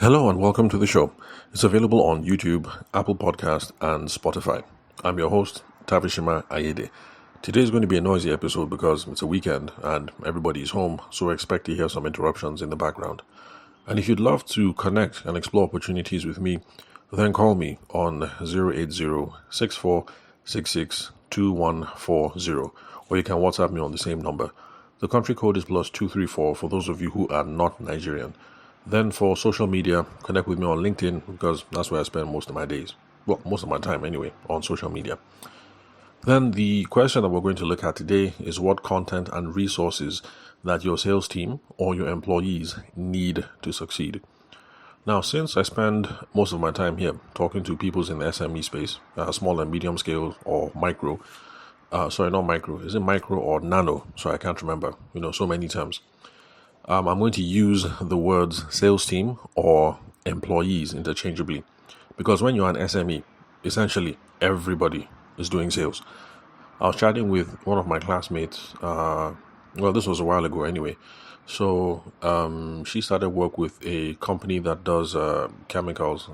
Hello and welcome to the show. It's available on YouTube, Apple Podcast, and Spotify. I'm your host, Tavishima Ayede. Today is going to be a noisy episode because it's a weekend and everybody's home, so expect to hear some interruptions in the background. And if you'd love to connect and explore opportunities with me, then call me on 080-6466-2140, or you can WhatsApp me on the same number. The country code is +234 for those of you who are not Nigerian. Then for social media, connect with me on LinkedIn because that's where I spend most of my days. Well, most of my time anyway, on social media. Then the question that we're going to look at today is what content and resources that your sales team or your employees need to succeed. Now, since I spend most of my time here talking to people in the SME space, small and medium scale or micro, not micro, is it micro or nano? Sorry, I can't remember, so many terms. I'm going to use the words sales team or employees interchangeably because when you're an SME, essentially everybody is doing sales. I was chatting with one of my classmates. This was a while ago anyway. So she started work with a company that does chemicals.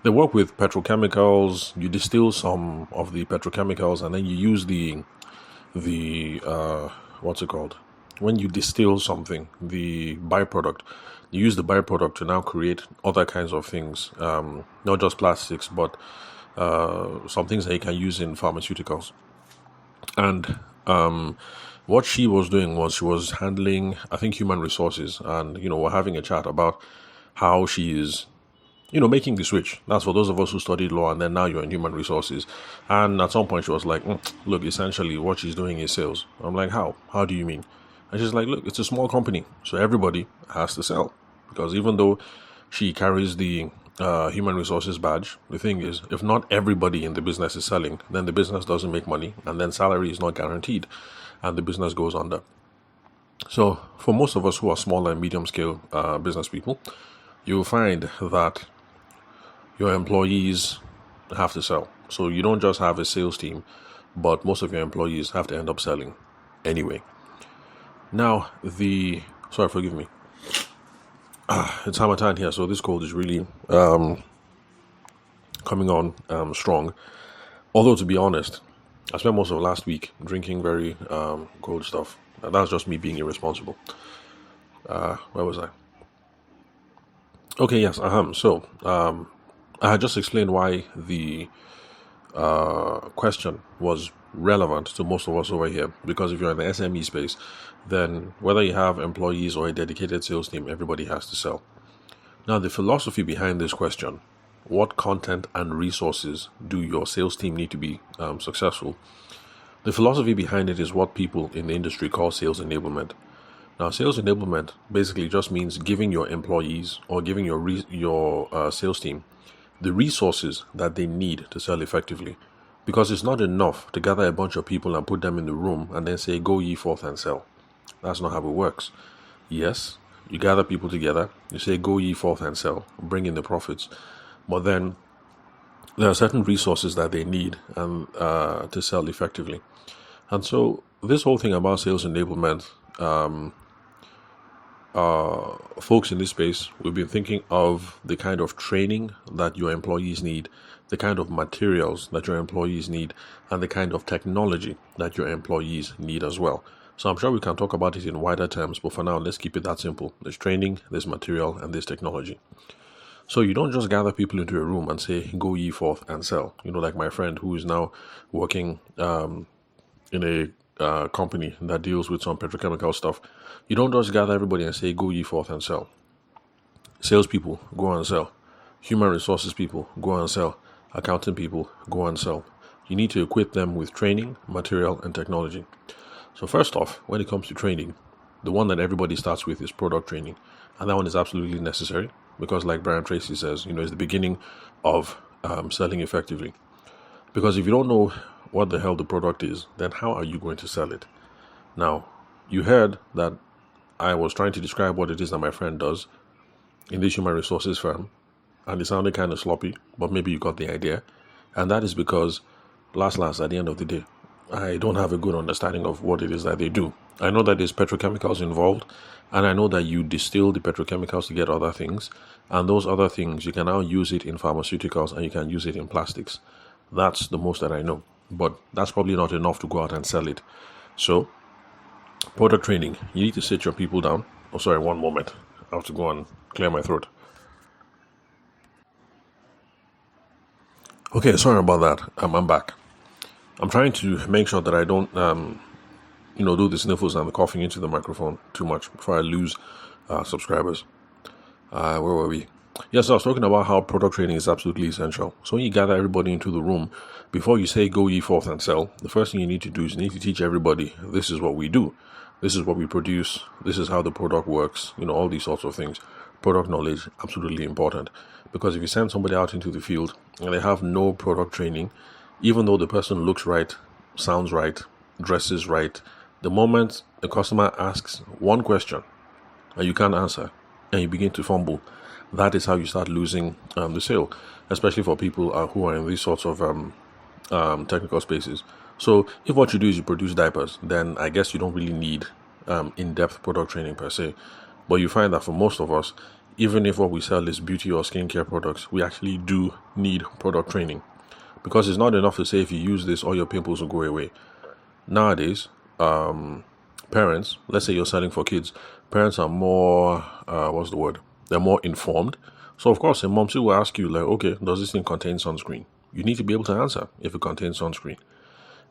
They work with petrochemicals. You distill some of the petrochemicals and then you use the what's it called? When you distill something, the byproduct, you use the byproduct to now create other kinds of things, not just plastics, but some things that you can use in pharmaceuticals. And what she was doing was she was handling, I think, human resources. And, we're having a chat about how she is, making the switch. That's for those of us who studied law and then now you're in human resources. And at some point she was like, look, essentially what she's doing is sales. I'm like, how? How do you mean? And she's like, look, it's a small company, so everybody has to sell. Because even though she carries the human resources badge, the thing is, if not everybody in the business is selling, then the business doesn't make money, and then salary is not guaranteed, and the business goes under. So for most of us who are small and medium scale business people, you will find that your employees have to sell. So you don't just have a sales team, but most of your employees have to end up selling anyway. Now, sorry, forgive me. It's Hamatan here, so this cold is really coming on strong. Although, to be honest, I spent most of last week drinking very cold stuff. That's just me being irresponsible. Where was I? Okay, yes, So, I had just explained why the question was relevant to most of us over here, because if you're in the SME space, then whether you have employees or a dedicated sales team, everybody has to sell. Now, the philosophy behind this question, what content and resources do your sales team need to be successful? The philosophy behind it is what people in the industry call sales enablement. Now, sales enablement basically just means giving your employees or giving your sales team the resources that they need to sell effectively. Because it's not enough to gather a bunch of people and put them in the room and then say, go ye forth and sell. That's not how it works. Yes, you gather people together, you say, go ye forth and sell, bring in the profits. But then there are certain resources that they need to sell effectively. And so this whole thing about sales enablement, folks in this space, we've been thinking of the kind of training that your employees need, the kind of materials that your employees need, and the kind of technology that your employees need as well. So I'm sure we can talk about it in wider terms, but for now, let's keep it that simple. There's training, there's material, and there's technology. So you don't just gather people into a room and say, go ye forth and sell. Like my friend who is now working in a company that deals with some petrochemical stuff. You don't just gather everybody and say, go ye forth and sell. Salespeople, go and sell. Human resources people, go and sell. Accounting people, go and sell. You need to equip them with training, material, and technology. So first off, when it comes to training, the one that everybody starts with is product training. And that one is absolutely necessary because, like Brian Tracy says, it's the beginning of selling effectively. Because if you don't know what the hell the product is, then how are you going to sell it? Now, you heard that I was trying to describe what it is that my friend does in this human resources firm, and it sounded kind of sloppy, but maybe you got the idea. And that is because, at the end of the day, I don't have a good understanding of what it is that they do. I know that there's petrochemicals involved, and I know that you distill the petrochemicals to get other things, and those other things you can now use it in pharmaceuticals and you can use it in plastics. That's the most that I know, but that's probably not enough to go out and sell it. So, product training, you need to sit your people down. Oh, sorry, one moment. I have to go and clear my throat. Okay, sorry about that. I'm back. I'm trying to make sure that I don't, do the sniffles and the coughing into the microphone too much before I lose subscribers. Where were we? Yes, I was talking about how product training is absolutely essential. So when you gather everybody into the room, before you say go ye forth and sell, the first thing you need to do is you need to teach everybody this is what we do. This is what we produce. This is how the product works. All these sorts of things. Product knowledge, absolutely important. Because if you send somebody out into the field and they have no product training, even though the person looks right, sounds right, dresses right, the moment the customer asks one question and you can't answer and you begin to fumble, that is how you start losing the sale, especially for people who are in these sorts of technical spaces. So if what you do is you produce diapers, then I guess you don't really need in-depth product training per se. But you find that for most of us, even if what we sell is beauty or skincare products, we actually do need product training. Because it's not enough to say if you use this, all your pimples will go away. Nowadays, parents, let's say you're selling for kids, parents are more, They're more informed. So, of course, a mom will ask you, like, okay, does this thing contain sunscreen? You need to be able to answer if it contains sunscreen.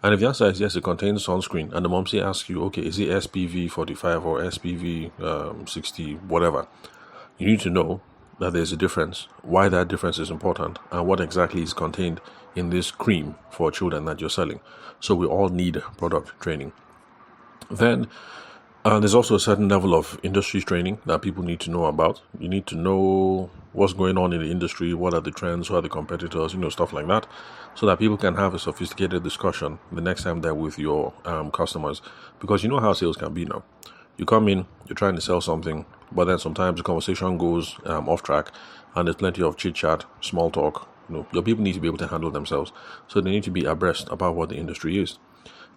And if the answer is yes, it contains sunscreen, and the mom asks you, okay, is it SPV 45 or SPV 60, whatever, you need to know that there's a difference, why that difference is important, and what exactly is contained in this cream for children that you're selling. So we all need product training. Then there's also a certain level of industry training that people need to know about. You need to know what's going on in the industry, what are the trends, who are the competitors, stuff like that, so that people can have a sophisticated discussion the next time they're with your customers. Because you know how sales can be now. You come in, you're trying to sell something, but then sometimes the conversation goes off track and there's plenty of chit chat, small talk. Your people need to be able to handle themselves. So they need to be abreast about what the industry is.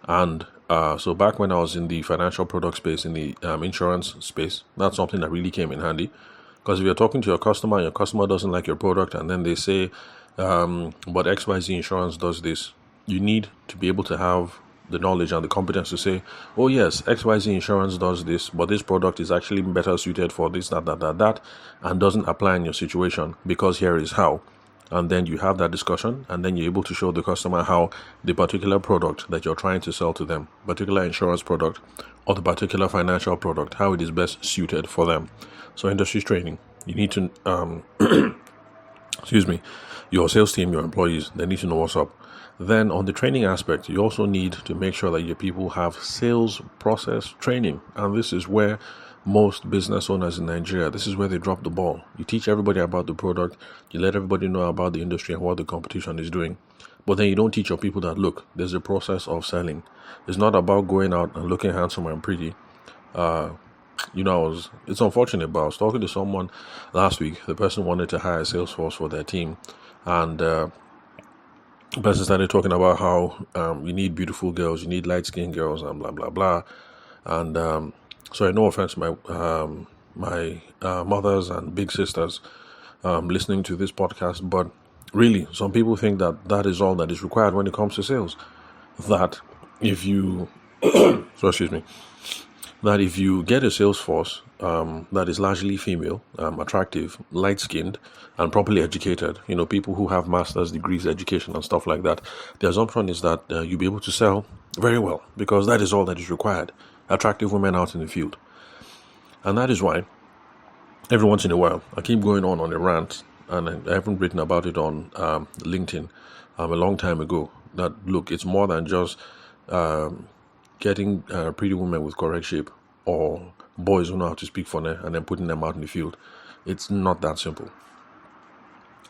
And so back when I was in the financial product space, in the insurance space, that's something that really came in handy. Because if you're talking to your customer and your customer doesn't like your product and then they say, but XYZ Insurance does this, you need to be able to have the knowledge and the competence to say, oh yes, XYZ Insurance does this, but this product is actually better suited for this, that, and doesn't apply in your situation because here is how. And then you have that discussion, and then you're able to show the customer how the particular product that you're trying to sell to them, particular insurance product or the particular financial product, how it is best suited for them. So industry training, you need to, your sales team, your employees, they need to know what's up. Then on the training aspect, you also need to make sure that your people have sales process training. And this is where most business owners in Nigeria, this is where they drop the ball. You teach everybody about the product, you let everybody know about the industry and what the competition is doing. But then you don't teach your people that, look, there's a process of selling. It's not about going out and looking handsome and pretty. It's unfortunate, but I was talking to someone last week. The person wanted to hire a sales force for their team. And the person started talking about how you need beautiful girls, you need light-skinned girls, and blah, blah, blah. And sorry, no offense to my mothers and big sisters listening to this podcast, but really, some people think that that is all that is required when it comes to sales. That if you, that if you get a sales force that is largely female, attractive, light-skinned, and properly educated, people who have master's degrees, education, and stuff like that, the assumption is that you'll be able to sell very well because that is all that is required. Attractive women out in the field. And that is why every once in a while I keep going on a rant, and I haven't written about it on LinkedIn a long time ago, that look, it's more than just getting pretty women with correct shape or boys who know how to speak funny and then putting them out in the field. It's not that simple.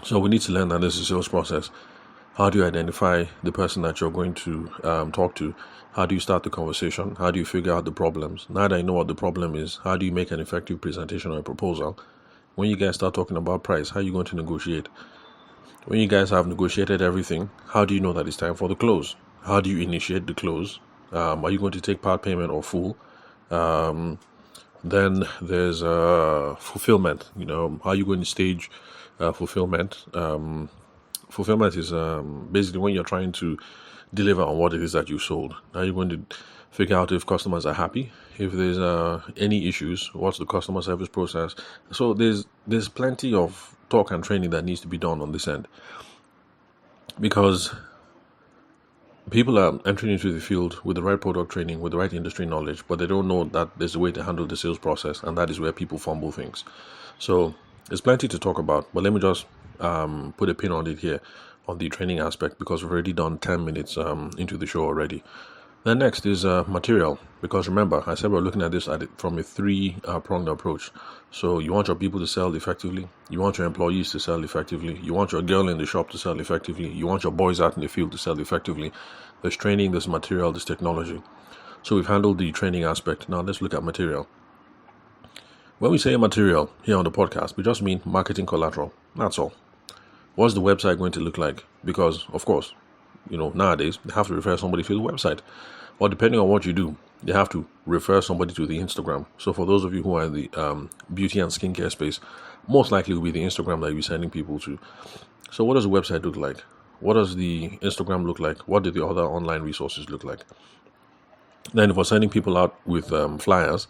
So we need to learn that this is a sales process. How do you identify the person that you're going to talk to? How do you start the conversation? How do you figure out the problems? Now that I know what the problem is, how do you make an effective presentation or a proposal? When you guys start talking about price, how are you going to negotiate? When you guys have negotiated everything, how do you know that it's time for the close? How do you initiate the close? Are you going to take part payment or full? Then there's fulfillment. How are you going to stage fulfillment? Fulfillment is basically when you're trying to deliver on what it is that you sold. Now you're going to figure out if customers are happy, if there's any issues, what's the customer service process. So there's plenty of talk and training that needs to be done on this end, because people are entering into the field with the right product training, with the right industry knowledge, but they don't know that there's a way to handle the sales process, and that is where people fumble things. So there's plenty to talk about, but let me just put a pin on it here on the training aspect, because we've already done 10 minutes into the show already. Then next is material, because remember, I said we're looking at this from a three-pronged approach. So you want your people to sell effectively, you want your employees to sell effectively, you want your girl in the shop to sell effectively, you want your boys out in the field to sell effectively. There's training, there's material, there's technology. So we've handled the training aspect. Now let's look at material. When we say material here on the podcast, we just mean marketing collateral. That's all. What's the website going to look like? Because, of course, nowadays, they have to refer somebody to the website. Or depending on what you do, they have to refer somebody to the Instagram. So for those of you who are in the beauty and skincare space, most likely will be the Instagram that you'll be sending people to. So what does the website look like? What does the Instagram look like? What do the other online resources look like? Then if we're sending people out with flyers,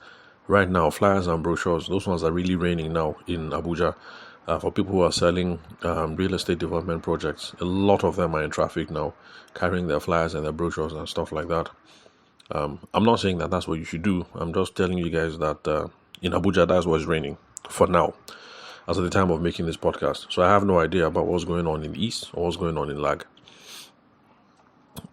right now, flyers and brochures, those ones are really raining now in Abuja. For people who are selling real estate development projects, a lot of them are in traffic now, carrying their flyers and their brochures and stuff like that. I'm not saying that that's what you should do. I'm just telling you guys that in Abuja, that's what's raining for now, as at the time of making this podcast. So I have no idea about what's going on in the East or what's going on in Lag.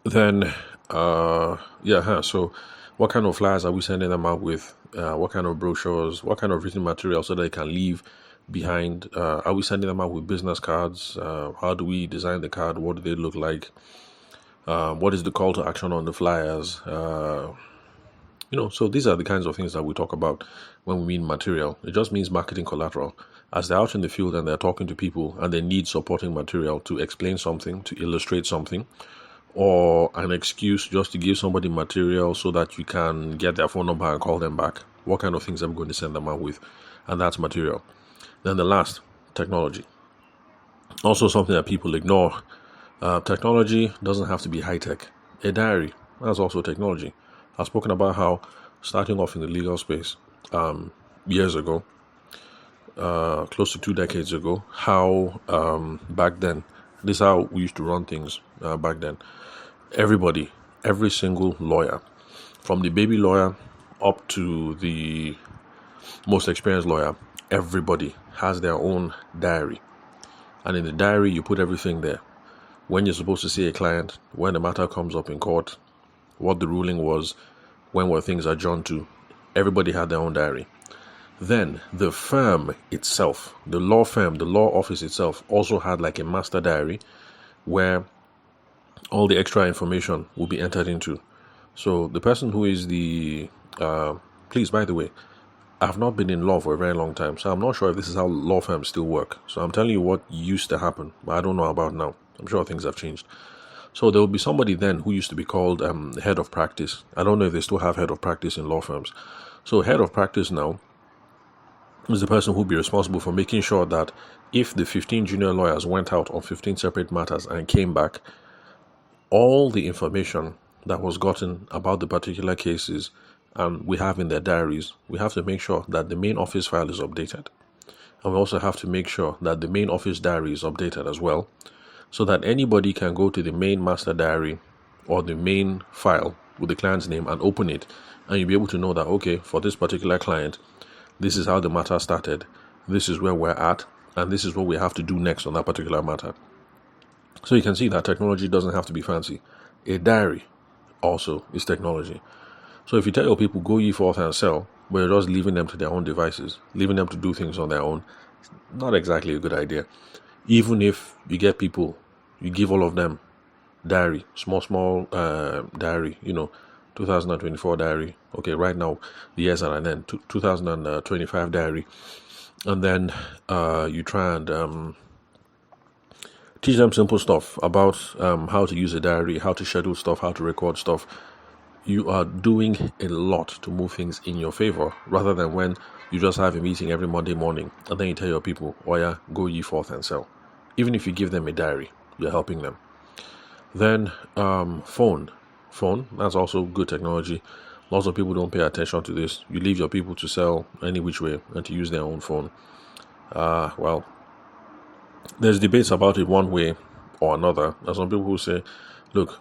Then, so what kind of flyers are we sending them out with? What kind of brochures? What kind of written material so they can leave behind? Are we sending them out with business cards? How do we design the card? What do they look like? What is the call to action on the flyers? So these are the kinds of things that we talk about when we mean material. It just means marketing collateral. As they're out in the field and they're talking to people and they need supporting material to explain something, to illustrate something, or an excuse just to give somebody material so that you can get their phone number and call them back. What kind of things I'm going to send them out with? And that's material. Then the last, technology. Also something that people ignore. Technology doesn't have to be high-tech. A diary, that's also technology. I've spoken about how starting off in the legal space years ago, close to 2 decades ago, how back then, this is how we used to run things back then. Every single lawyer, from the baby lawyer up to the most experienced lawyer, everybody has their own diary. And in the diary, you put everything there. When you're supposed to see a client, when the matter comes up in court, what the ruling was, when were things adjourned to. Everybody had their own diary. Then the firm itself, the law firm, the law office itself also had like a master diary where all the extra information will be entered into. So the person who is the, please, by the way, I have not been in law for a very long time, so I'm not sure if this is how law firms still work. So I'm telling you what used to happen, but I don't know about now. I'm sure things have changed. So there will be somebody then who used to be called head of practice. I don't know if they still have head of practice in law firms. So head of practice now is the person who will be responsible for making sure that if the 15 junior lawyers went out on 15 separate matters and came back, all the information that was gotten about the particular cases and we have in their diaries, we have to make sure that the main office file is updated. And we also have to make sure that the main office diary is updated as well, so that anybody can go to the main master diary or the main file with the client's name and open it, and you'll be able to know that, okay, for this particular client, this is how the matter started, this is where we're at, and this is what we have to do next on that particular matter. So you can see that technology doesn't have to be fancy. A diary also is technology. So if you tell your people, go ye forth and sell, but you're just leaving them to their own devices, leaving them to do things on their own, it's not exactly a good idea. Even if you get people, you give all of them diary, small diary, 2024 diary. Okay, right now the years are, and then 2025 diary, and then you try and Teach them simple stuff about how to use a diary, how to schedule stuff, how to record stuff. You are doing a lot to move things in your favor, rather than when you just have a meeting every Monday morning and then you tell your people, oh yeah, go ye forth and sell. Even if you give them a diary, you're helping them. Then phone, that's also good technology. Lots of people don't pay attention to this. You leave your people to sell any which way and to use their own phone. Well, there's debates about it one way or another. There's some people who say, look,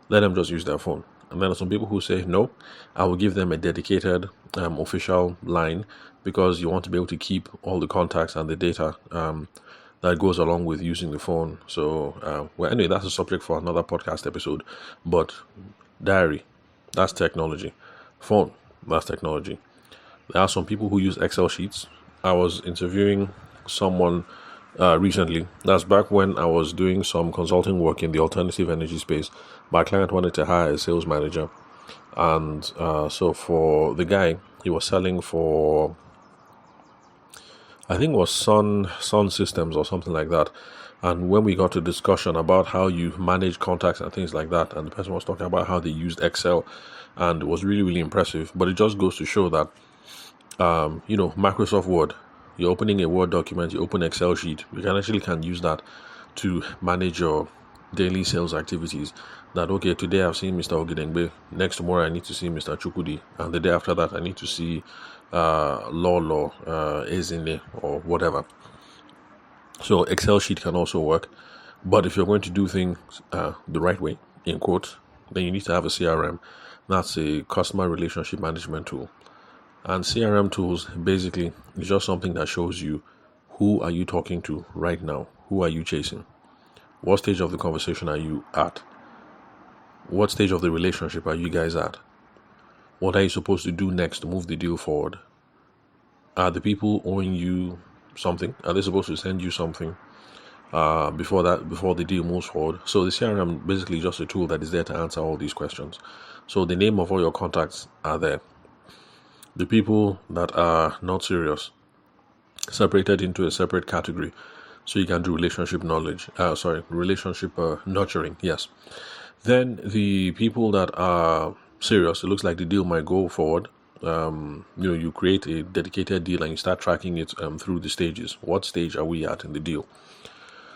let them just use their phone. And then there's some people who say, no, I will give them a dedicated official line, because you want to be able to keep all the contacts and the data that goes along with using the phone. So, well, anyway, that's a subject for another podcast episode. But diary, that's technology. Phone, that's technology. There are some people who use Excel sheets. I was interviewing someone recently. That's back when I was doing some consulting work in the alternative energy space. My client wanted to hire a sales manager. And so for the guy, he was selling for, I think it was Sun Systems or something like that. And when we got to discussion about how you manage contacts and things like that, and the person was talking about how they used Excel, and it was really, really impressive. But it just goes to show that, Microsoft Word, you're opening a Word document, you open Excel sheet, you can use that to manage your daily sales activities. That, okay, today I've seen Mr. Ogedengbe, next tomorrow I need to see Mr. Chukudi, and the day after that I need to see Lolo, Ezine, or whatever. So Excel sheet can also work. But if you're going to do things the right way, in quotes, then you need to have a CRM. That's a customer relationship management tool. And CRM tools basically is just something that shows you who are you talking to right now, who are you chasing, what stage of the conversation are you at, what stage of the relationship are you guys at, what are you supposed to do next to move the deal forward. Are the people owing you something? Are they supposed to send you something before the deal moves forward? So the CRM basically just a tool that is there to answer all these questions. So the name of all your contacts are there. The people that are not serious, separated into a separate category, so you can do relationship nurturing. Yes. Then the people that are serious, it looks like the deal might go forward. You create a dedicated deal and you start tracking it through the stages. What stage are we at in the deal?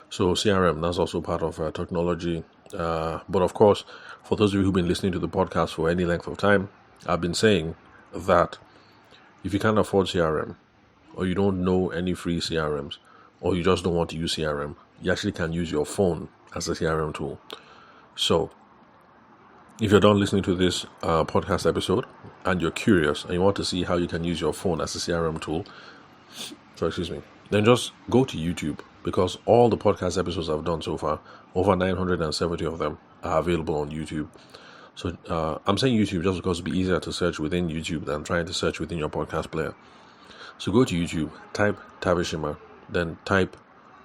So CRM, that's also part of technology. But of course, for those of you who've been listening to the podcast for any length of time, I've been saying that if you can't afford CRM, or you don't know any free CRMs, or you just don't want to use CRM, you actually can use your phone as a CRM tool. So if you're done listening to this podcast episode and you're curious and you want to see how you can use your phone as a CRM tool, then just go to YouTube, because all the podcast episodes I've done so far, over 970 of them, are available on YouTube. So I'm saying YouTube just because it'll be easier to search within YouTube than trying to search within your podcast player. So go to YouTube, type Tavishima, then type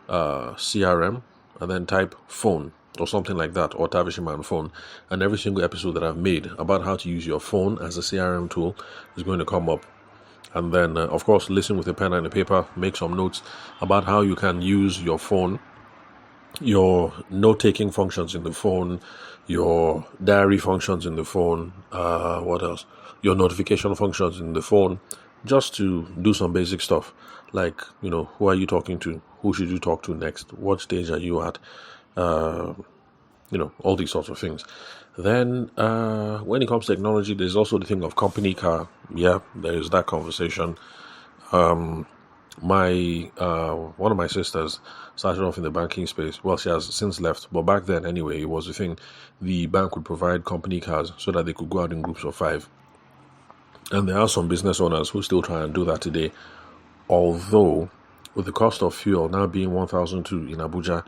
CRM, and then type phone or something like that, or Tavishima and phone. And every single episode that I've made about how to use your phone as a CRM tool is going to come up. And then, of course, listen with a pen and a paper, make some notes about how you can use your phone, your note-taking functions in the phone, your diary functions in the phone, what else? Your notification functions in the phone, just to do some basic stuff, like, who are you talking to? Who should you talk to next? What stage are you at? All these sorts of things. Then, when it comes to technology, there's also the thing of company car. Yeah, there is that conversation. One of my sisters started off in the banking space. Well, she has since left, but back then anyway, it was the thing. The bank would provide company cars so that they could go out in groups of 5. And there are some business owners who still try and do that today. Although, with the cost of fuel now being 1,002 in Abuja,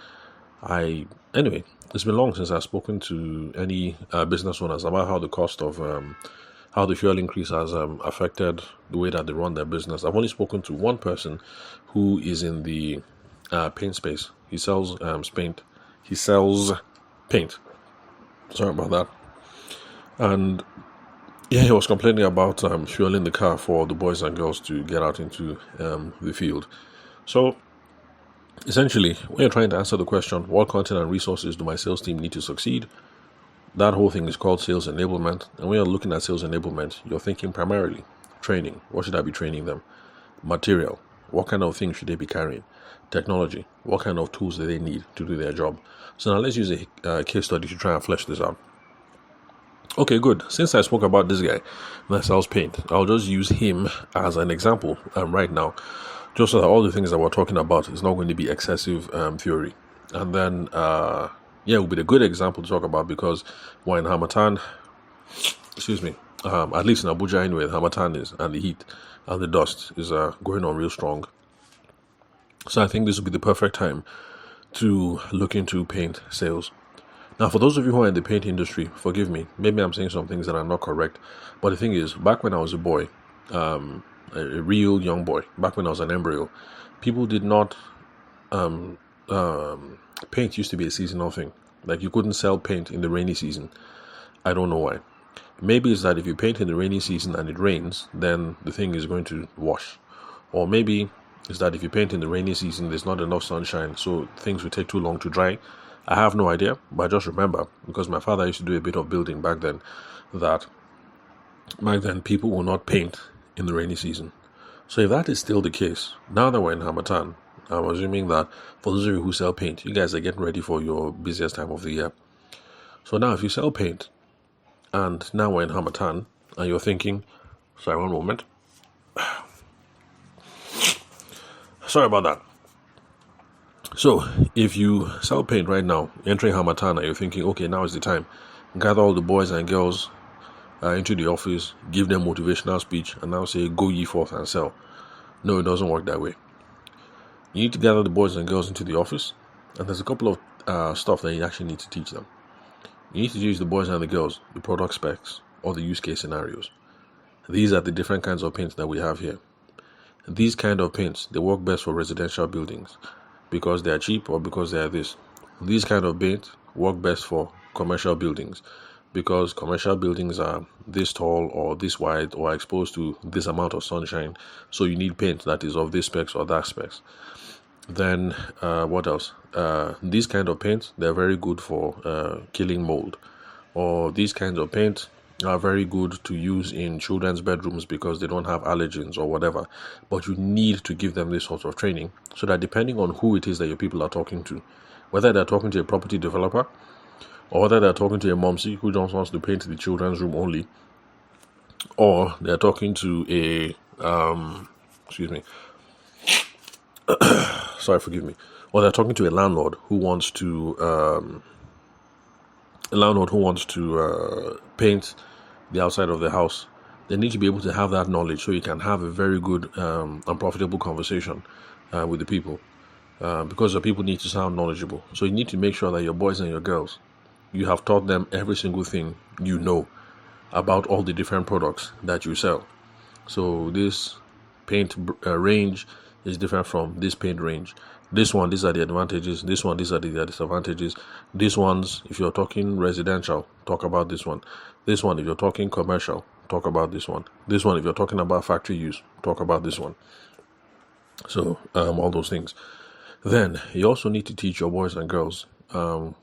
it's been long since I've spoken to any business owners about how the cost of how the fuel increase has affected the way that they run their business. I've only spoken to one person who is in the paint space. He sells paint. He sells paint. Sorry about that. And yeah, he was complaining about fueling the car for the boys and girls to get out into the field. So Essentially, when you're trying to answer the question, what content and resources do my sales team need to succeed? That whole thing is called sales enablement. And when you're looking at sales enablement, you're thinking primarily training. What should I be training them? Material. What kind of things should they be carrying? Technology. What kind of tools do they need to do their job? So now let's use a case study to try and flesh this out. Okay, good. Since I spoke about this guy that sells paint, I'll just use him as an example right now, just so that all the things that we're talking about is not going to be excessive theory. And then, it will be a good example to talk about because we're in Hamatan, at least in Abuja anyway, Hamatan is, and the heat and the dust is going on real strong. So I think this would be the perfect time to look into paint sales. Now, for those of you who are in the paint industry, forgive me, maybe I'm saying some things that are not correct, but the thing is, back when I was a boy, a real young boy, back when I was an embryo, people did not, paint used to be a seasonal thing. Like you couldn't sell paint in the rainy season. I don't know why. Maybe it's that if you paint in the rainy season and it rains, then the thing is going to wash. Or maybe it's that if you paint in the rainy season, there's not enough sunshine, so things will take too long to dry. I have no idea, but I just remember, because my father used to do a bit of building back then, that back then people will not paint in the rainy season. So if that is still the case, now that we're in Hamatan, I'm assuming that for those of you who sell paint, you guys are getting ready for your busiest time of the year. So now if you sell paint, and now we're in Hamatan, and you're thinking, sorry, one moment. Sorry about that. So, if you sell paint right now, entering Hamatan, you're thinking, okay, now is the time. Gather all the boys and girls into the office, give them motivational speech, and now say, go ye forth and sell. No, it doesn't work that way. You need to gather the boys and girls into the office, and there's a couple of stuff that you actually need to teach them. You need to teach the boys and the girls the product specs or the use case scenarios. These are the different kinds of paints that we have here. These kind of paints, they work best for residential buildings because they are cheap or because they are this. These kind of paints work best for commercial buildings because commercial buildings are this tall or this wide or exposed to this amount of sunshine. So you need paint that is of this specs or that specs. Then what else? These kind of paints, they're very good for killing mold. Or these kinds of paints are very good to use in children's bedrooms because they don't have allergens or whatever. But you need to give them this sort of training so that depending on who it is that your people are talking to, whether they're talking to a property developer or whether they're talking to a momsy who just wants to paint the children's room only, or they're talking to a or they're talking to a landlord who wants to paint the outside of the house, they need to be able to have that knowledge so you can have a very good and profitable conversation with the people because the people need to sound knowledgeable. So you need to make sure that your boys and your girls, you have taught them every single thing you know about all the different products that you sell. So this paint range is different from this paint range. This one, these are the advantages. This one, these are the disadvantages. These ones, if you're talking residential, talk about this one. This one, if you're talking commercial, talk about this one. This one, if you're talking about factory use, talk about this one. So, all those things. Then, you also need to teach your boys and girls,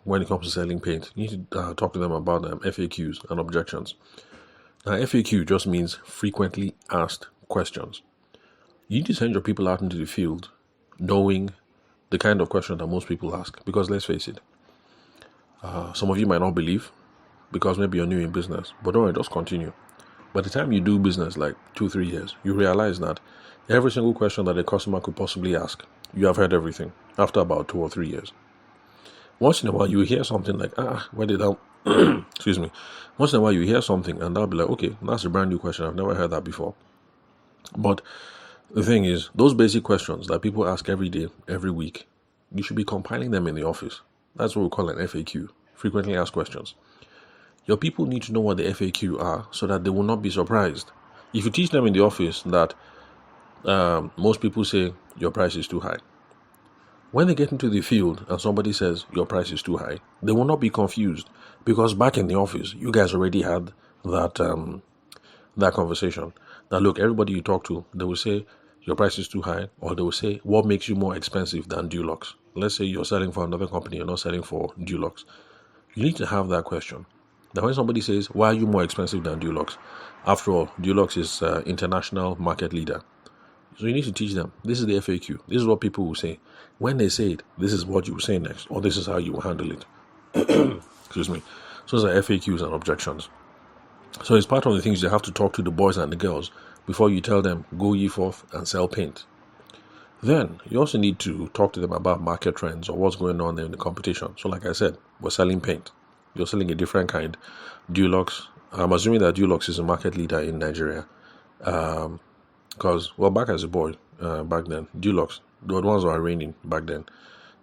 when it comes to selling paint, you need to talk to them about FAQs and objections. Now, FAQ just means frequently asked questions. You need to send your people out into the field knowing the kind of question that most people ask. Because let's face it, some of you might not believe because maybe you're new in business. But don't worry, just continue. By the time you do business like 2-3 years, you realize that every single question that a customer could possibly ask, you have heard everything after about 2 or 3 years. Once in a while, you hear something like, where did that... Excuse me. Once in a while, you hear something and they'll be like, okay, that's a brand new question. I've never heard that before. But the thing is, those basic questions that people ask every day, every week, you should be compiling them in the office. That's what we call an FAQ, frequently asked questions. Your people need to know what the FAQ are so that they will not be surprised. If you teach them in the office that most people say your price is too high, when they get into the field and somebody says your price is too high, they will not be confused because back in the office, you guys already had that conversation. Now look, everybody you talk to, they will say your price is too high, or they will say, what makes you more expensive than Dulux? Let's say you're selling for another company, you're not selling for Dulux. You need to have that question. Now, when somebody says, why are you more expensive than Dulux? After all, Dulux is international market leader. So you need to teach them. This is the FAQ. This is what people will say. When they say it, this is what you will say next, or this is how you will handle it. Excuse me. So those are FAQs and objections. So it's part of the things you have to talk to the boys and the girls before you tell them, go ye forth and sell paint. Then you also need to talk to them about market trends or what's going on there in the competition. So like I said, we're selling paint. You're selling a different kind. Dulux, I'm assuming that Dulux is a market leader in Nigeria. Because, back as a boy, back then, Dulux, the ones were reigning back then.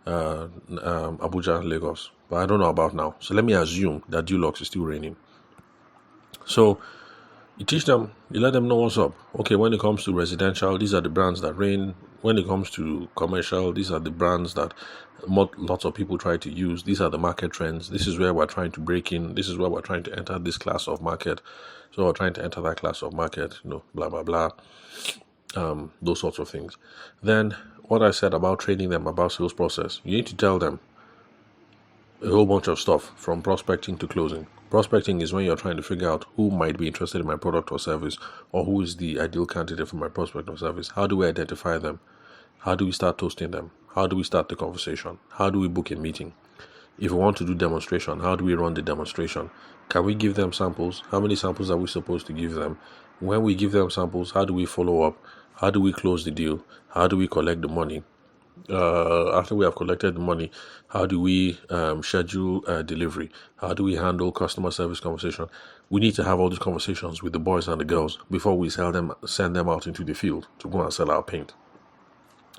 Abuja, Lagos. But I don't know about now. So let me assume that Dulux is still reigning. So you teach them, you let them know what's up. Okay, when it comes to residential, these are the brands that reign. When it comes to commercial, these are the brands that lots of people try to use. These are the market trends. This is where we're trying to break in. This is where we're trying to enter this class of market. So we're trying to enter that class of market, blah, blah, blah. Those sorts of things. Then what I said about training them about sales process, you need to tell them a whole bunch of stuff from prospecting to closing. Prospecting is when you're trying to figure out who might be interested in my product or service, or who is the ideal candidate for my prospect or service. How do we identify them? How do we start toasting them? How do we start the conversation? How do we book a meeting? If we want to do demonstration, how do we run the demonstration? Can we give them samples? How many samples are we supposed to give them? When we give them samples, how do we follow up? How do we close the deal? How do we collect the money? After we have collected the money, how do we schedule delivery? How do we handle customer service conversation? We need to have all these conversations with the boys and the girls before we send them out into the field to go and sell our paint.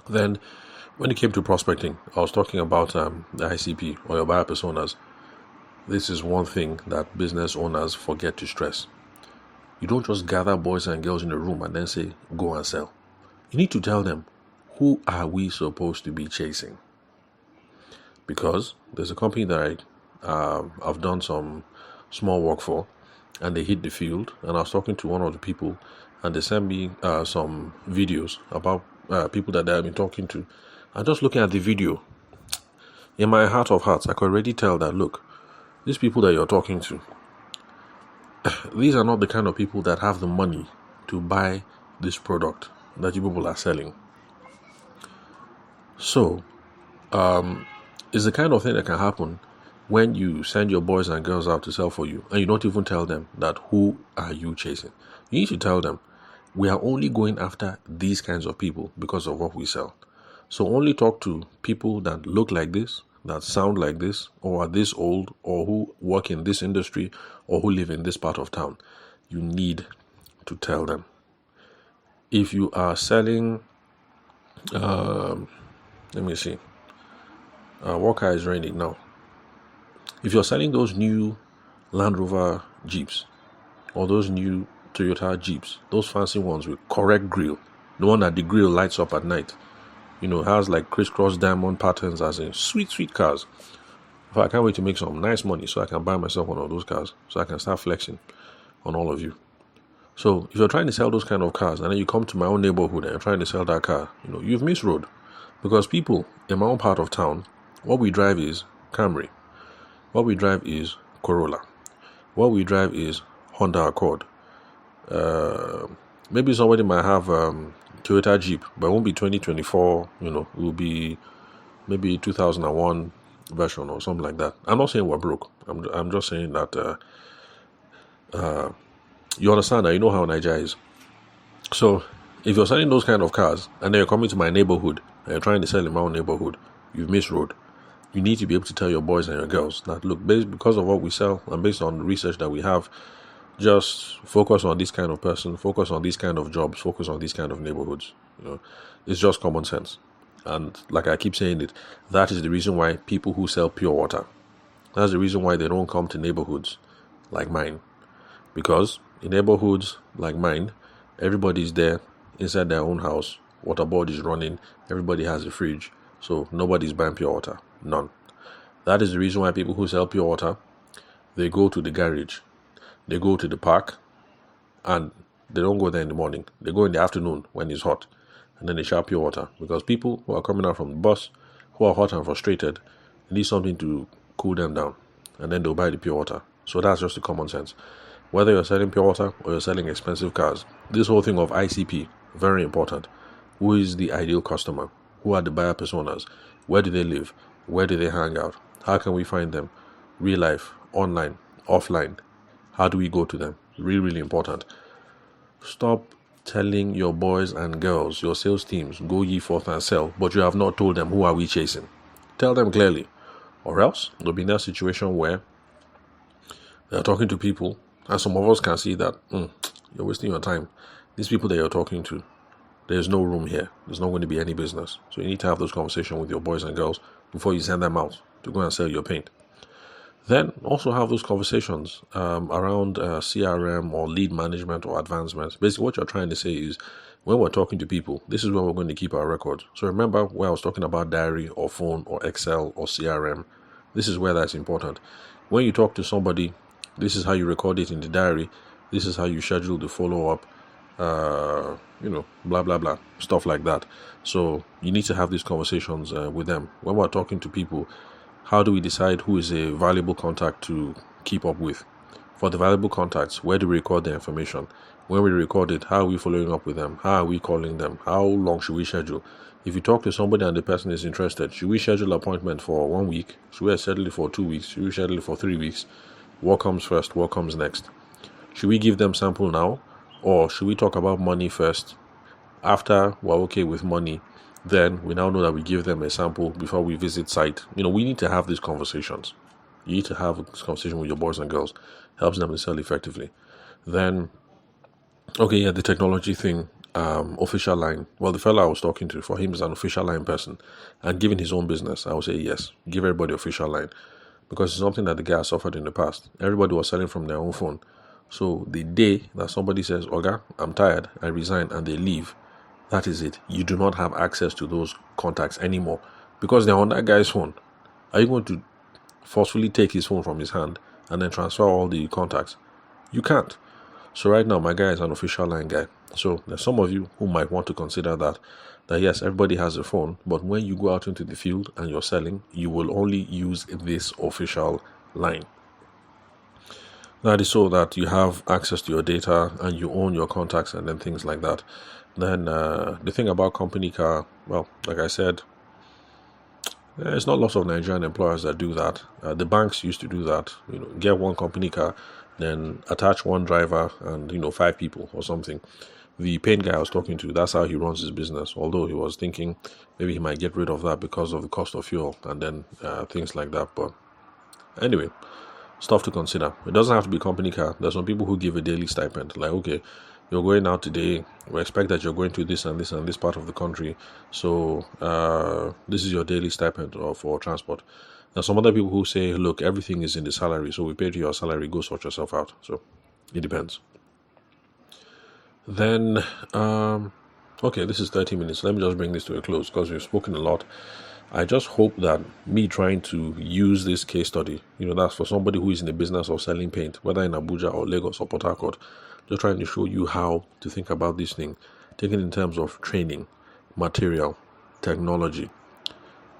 Then, when it came to prospecting, I was talking about the ICP, or your buyer personas. This is one thing that business owners forget to stress. You don't just gather boys and girls in a room and then say, go and sell. You need to tell them, who are we supposed to be chasing? Because there's a company that I've done some small work for, and they hit the field, and I was talking to one of the people, and they sent me some videos about people that I've been talking to. And just looking at the video, in my heart of hearts, I could already tell that, look, these people that you're talking to, these are not the kind of people that have the money to buy this product that you people are selling. So, it's the kind of thing that can happen when you send your boys and girls out to sell for you, and you don't even tell them that who are you chasing. You need to tell them, we are only going after these kinds of people because of what we sell. So only talk to people that look like this, that sound like this, or are this old, or who work in this industry, or who live in this part of town. You need to tell them. If you are selling, let me see, what car is raining now? If you're selling those new Land Rover Jeeps, or those new Toyota Jeeps, those fancy ones with correct grille, the one that the grille lights up at night, has like crisscross diamond patterns, as in sweet cars. I can't wait to make some nice money so I can buy myself one of those cars, so I can start flexing on all of you. So if you're trying to sell those kind of cars, and then you come to my own neighborhood and you're trying to sell that car, you've missed road. Because people in my own part of town, what we drive is Camry. What we drive is Corolla. What we drive is Honda Accord. Maybe somebody might have Toyota Jeep, but it won't be 2024, it will be maybe 2001 version or something like that. I'm not saying we're broke. I'm just saying that you understand that, how Nigeria is. So if you're selling those kind of cars and then you're coming to my neighborhood and you're trying to sell in my own neighborhood, you've missed road. You need to be able to tell your boys and your girls that, look, because of what we sell and based on the research that we have, just focus on this kind of person, focus on these kind of jobs, focus on these kind of neighborhoods. It's just common sense. And like I keep saying it, that is the reason why people who sell pure water, that's the reason why they don't come to neighborhoods like mine. Because in neighborhoods like mine, everybody's there inside their own house, water board is running, everybody has a fridge, so nobody's buying pure water. None. That is the reason why people who sell pure water, they go to the garage, they go to the park, and they don't go there in the morning. They go in the afternoon when it's hot, and then they shout pure water. Because people who are coming out from the bus, who are hot and frustrated, need something to cool them down, and then they'll buy the pure water. So that's just the common sense. Whether you're selling pure water or you're selling expensive cars, this whole thing of ICP, very important. Who is the ideal customer? Who are the buyer personas? Where do they live? Where do they hang out? How can we find them? Real life, online, offline. How do we go to them? Really, really important. Stop telling your boys and girls, your sales teams, go ye forth and sell, but you have not told them who are we chasing. Tell them clearly. Or else, there'll be that situation where they're talking to people, and some of us can see that you're wasting your time. These people that you're talking to, there's no room here. There's not going to be any business. So you need to have those conversations with your boys and girls before you send them out to go and sell your paint. Then also have those conversations around CRM or lead management or advancements. Basically, what you're trying to say is, when we're talking to people, this is where we're going to keep our records. So remember where I was talking about diary or phone or Excel or CRM. This is where that's important. When you talk to somebody, this is how you record it in the diary. This is how you schedule the follow-up, blah, blah, blah, stuff like that. So you need to have these conversations with them. When we're talking to people, how do we decide who is a valuable contact to keep up with? For the valuable contacts, where do we record the information? When we record it, how are we following up with them? How are we calling them? How long should we schedule? If you talk to somebody and the person is interested, should we schedule an appointment for 1 week? Should we schedule it for 2 weeks? Should we schedule it for 3 weeks? What comes first? What comes next? Should we give them sample now? Or should we talk about money first? After we're okay with money, then we now know that we give them a sample before we visit site. We need to have these conversations. You need to have this conversation with your boys and girls. Helps them to sell effectively. Then, the technology thing, official line. Well, the fellow I was talking to, for him is an official line person. And given his own business, I would say yes, give everybody official line. Because it's something that the guy has suffered in the past. Everybody was selling from their own phone. So the day that somebody says, Oga, I'm tired, I resign, and they leave, that is it. You do not have access to those contacts anymore because they're on that guy's phone. Are you going to forcefully take his phone from his hand and then transfer all the contacts? You can't. So right now, my guy is an official line guy. So there's some of you who might want to consider that yes, everybody has a phone, but when you go out into the field and you're selling, you will only use this official line. That is so that you have access to your data and you own your contacts and then things like that. Then the thing about company car, well, like I said, it's not lots of Nigerian employers that do that. The banks used to do that. Get one company car, then attach one driver and 5 people or something. The paint guy I was talking to, that's how he runs his business. Although he was thinking maybe he might get rid of that because of the cost of fuel and then things like that. But anyway, stuff to consider. It doesn't have to be company car. There's some people who give a daily stipend. Like, okay, you're going out today. We expect that you're going to this and this and this part of the country. So this is your daily stipend for transport. Now, some other people who say, look, everything is in the salary. So we pay to your salary. Go sort yourself out. So it depends. Then, this is 30 minutes. Let me just bring this to a close because we've spoken a lot. I just hope that me trying to use this case study, that's for somebody who is in the business of selling paint, whether in Abuja or Lagos or Port Harcourt, just trying to show you how to think about this thing, taken in terms of training, material, technology.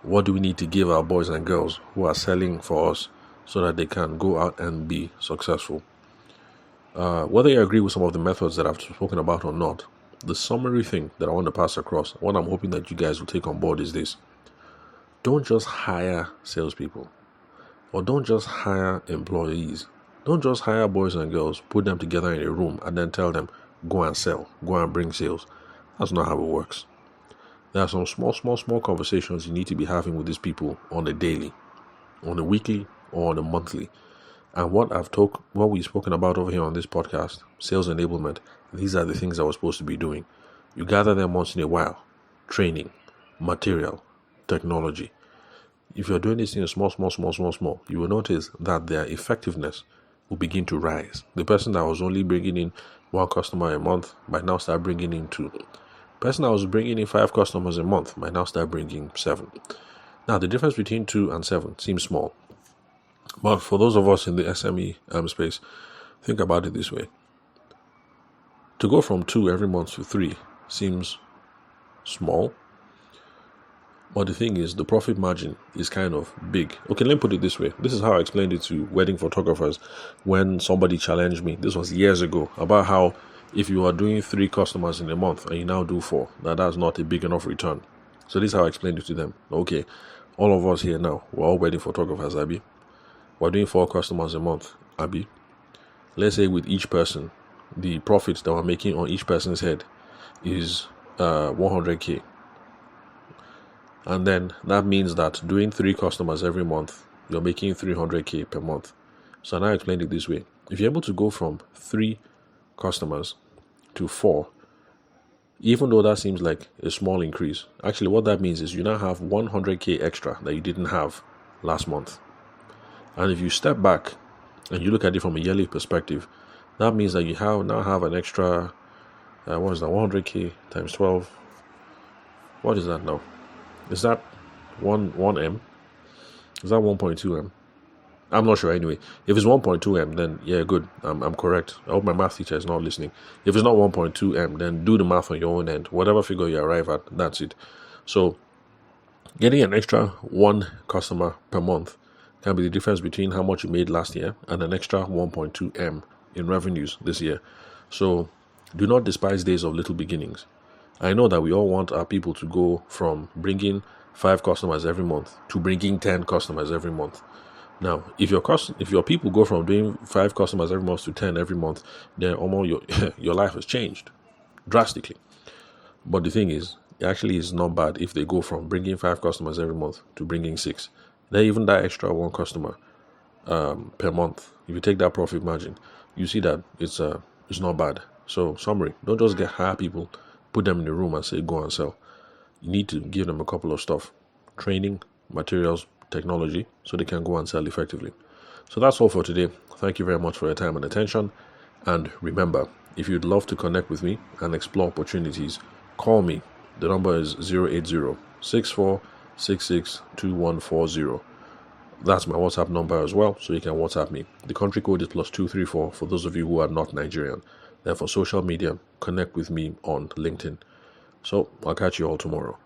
What do we need to give our boys and girls who are selling for us so that they can go out and be successful? Whether you agree with some of the methods that I've spoken about or not, the summary thing that I want to pass across, what I'm hoping that you guys will take on board is this. Don't just hire salespeople or don't just hire employees. Don't just hire boys and girls, put them together in a room and then tell them, go and sell, go and bring sales. That's not how it works. There are some small conversations you need to be having with these people on a daily, on a weekly, or on a monthly. And what we've spoken about over here on this podcast, sales enablement, these are the things that we're supposed to be doing. You gather them once in a while. Training, material, technology. If you're doing this in small, you will notice that their effectiveness will begin to rise. The person that was only bringing in 1 customer a month might now start bringing in 2. The person that was bringing in 5 customers a month might now start bringing 7. Now, the difference between 2 and 7 seems small. But for those of us in the SME space, think about it this way. To go from 2 every month to 3 seems small. But the thing is, the profit margin is kind of big. Okay, let me put it this way. This is how I explained it to wedding photographers when somebody challenged me. This was years ago, about how if you are doing 3 customers in a month and you now do 4, that's not a big enough return. So this is how I explained it to them. Okay, all of us here now, we're all wedding photographers, Abby. We're doing 4 customers a month, Abby. Let's say with each person, the profits that we're making on each person's head is 100k. And then that means that doing 3 customers every month, you're making 300k per month. So now I explained it this way. If you're able to go from 3 customers to 4, even though that seems like a small increase, actually what that means is you now have 100k extra that you didn't have last month. And if you step back and you look at it from a yearly perspective, that means that you now have an extra, what is that, 100k times 12. What is that now? Is that 1M? Is that 1.2M? I'm not sure anyway. If it's 1.2M, then yeah, good. I'm correct. I hope my math teacher is not listening. If it's not 1.2M, then do the math on your own end. Whatever figure you arrive at, that's it. So getting an extra 1 customer per month can be the difference between how much you made last year and an extra 1.2M in revenues this year. So do not despise days of little beginnings. I know that we all want our people to go from bringing 5 customers every month to bringing 10 customers every month. Now, if your people go from doing 5 customers every month to 10 every month, then almost your life has changed drastically. But the thing is, it actually is not bad if they go from bringing 5 customers every month to bringing 6. Then even that extra 1 customer per month, if you take that profit margin, you see that it's not bad. So summary, don't just hire people, put them in the room and say go and sell. You need to give them a couple of stuff: training, materials, technology, so they can go and sell effectively. So that's all for today. Thank you very much for your time and attention. And remember, if you'd love to connect with me and explore opportunities, call me. The number is 080-6466-2140. That's my WhatsApp number as well, so you can WhatsApp me. The country code is +234 for those of you who are not Nigerian. Then for social media, connect with me on LinkedIn. So I'll catch you all tomorrow.